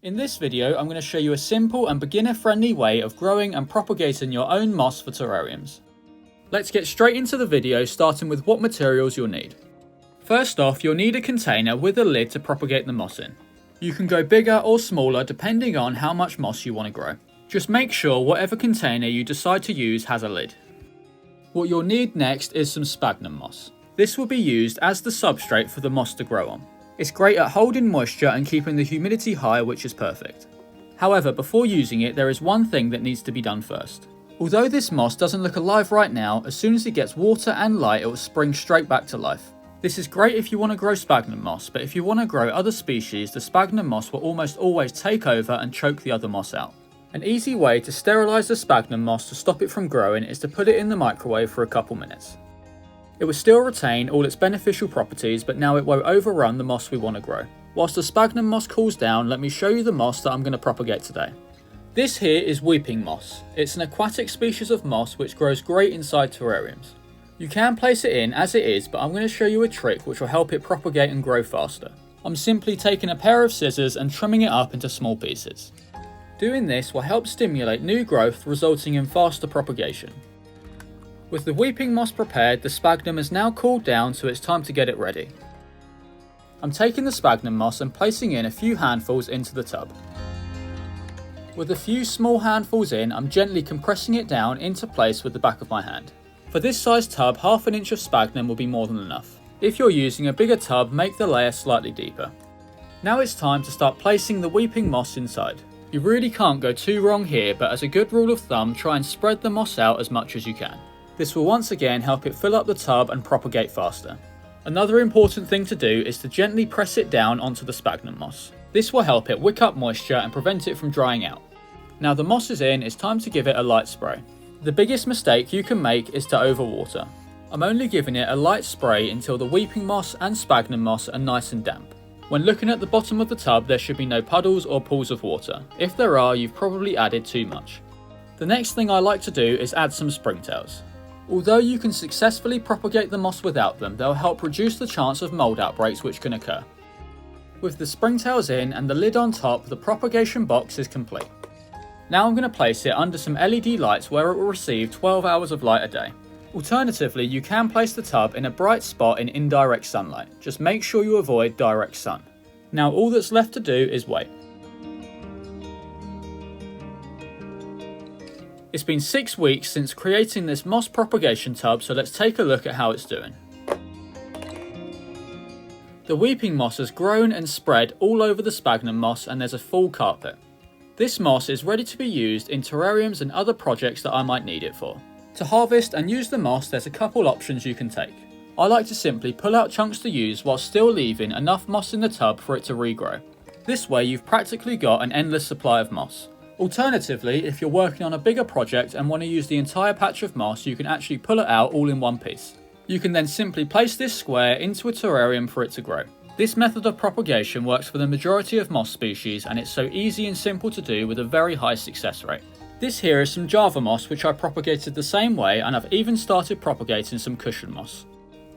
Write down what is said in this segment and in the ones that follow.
In this video, I'm going to show you a simple and beginner-friendly way of growing and propagating your own moss for terrariums. Let's get straight into the video, starting with what materials you'll need. First off, you'll need a container with a lid to propagate the moss in. You can go bigger or smaller depending on how much moss you want to grow. Just make sure whatever container you decide to use has a lid. What you'll need next is some sphagnum moss. This will be used as the substrate for the moss to grow on. It's great at holding moisture and keeping the humidity high, which is perfect. However, before using it, there is one thing that needs to be done first. Although this moss doesn't look alive right now, as soon as it gets water and light, it will spring straight back to life. This is great if you want to grow sphagnum moss, but if you want to grow other species, the sphagnum moss will almost always take over and choke the other moss out. An easy way to sterilise the sphagnum moss to stop it from growing is to put it in the microwave for a couple minutes. It will still retain all its beneficial properties, but now it won't overrun the moss we want to grow. Whilst the sphagnum moss cools down, let me show you the moss that I'm going to propagate today. This here is weeping moss. It's an aquatic species of moss which grows great inside terrariums. You can place it in as it is, but I'm going to show you a trick which will help it propagate and grow faster. I'm simply taking a pair of scissors and trimming it up into small pieces. Doing this will help stimulate new growth, resulting in faster propagation. With the weeping moss prepared, the sphagnum has now cooled down, so it's time to get it ready. I'm taking the sphagnum moss and placing in a few handfuls into the tub. With a few small handfuls in, I'm gently compressing it down into place with the back of my hand. For this size tub, half an inch of sphagnum will be more than enough. If you're using a bigger tub, make the layer slightly deeper. Now it's time to start placing the weeping moss inside. You really can't go too wrong here, but as a good rule of thumb, try and spread the moss out as much as you can. This will once again help it fill up the tub and propagate faster. Another important thing to do is to gently press it down onto the sphagnum moss. This will help it wick up moisture and prevent it from drying out. Now the moss is in, it's time to give it a light spray. The biggest mistake you can make is to overwater. I'm only giving it a light spray until the weeping moss and sphagnum moss are nice and damp. When looking at the bottom of the tub, there should be no puddles or pools of water. If there are, you've probably added too much. The next thing I like to do is add some springtails. Although you can successfully propagate the moss without them, they'll help reduce the chance of mould outbreaks which can occur. With the springtails in and the lid on top, the propagation box is complete. Now I'm going to place it under some LED lights where it will receive 12 hours of light a day. Alternatively, you can place the tub in a bright spot in indirect sunlight. Just make sure you avoid direct sun. Now all that's left to do is wait. It's been 6 weeks since creating this moss propagation tub, so let's take a look at how it's doing. The weeping moss has grown and spread all over the sphagnum moss, and there's a full carpet. This moss is ready to be used in terrariums and other projects that I might need it for. To harvest and use the moss, there's a couple options you can take. I like to simply pull out chunks to use while still leaving enough moss in the tub for it to regrow. This way you've practically got an endless supply of moss. Alternatively, if you're working on a bigger project and want to use the entire patch of moss, you can actually pull it out all in one piece. You can then simply place this square into a terrarium for it to grow. This method of propagation works for the majority of moss species, and it's so easy and simple to do with a very high success rate. This here is some Java moss which I propagated the same way, and I've even started propagating some cushion moss.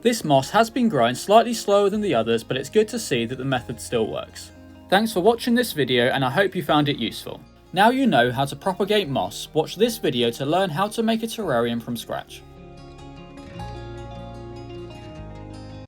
This moss has been growing slightly slower than the others, but it's good to see that the method still works. Thanks for watching this video, and I hope you found it useful. Now you know how to propagate moss, watch this video to learn how to make a terrarium from scratch.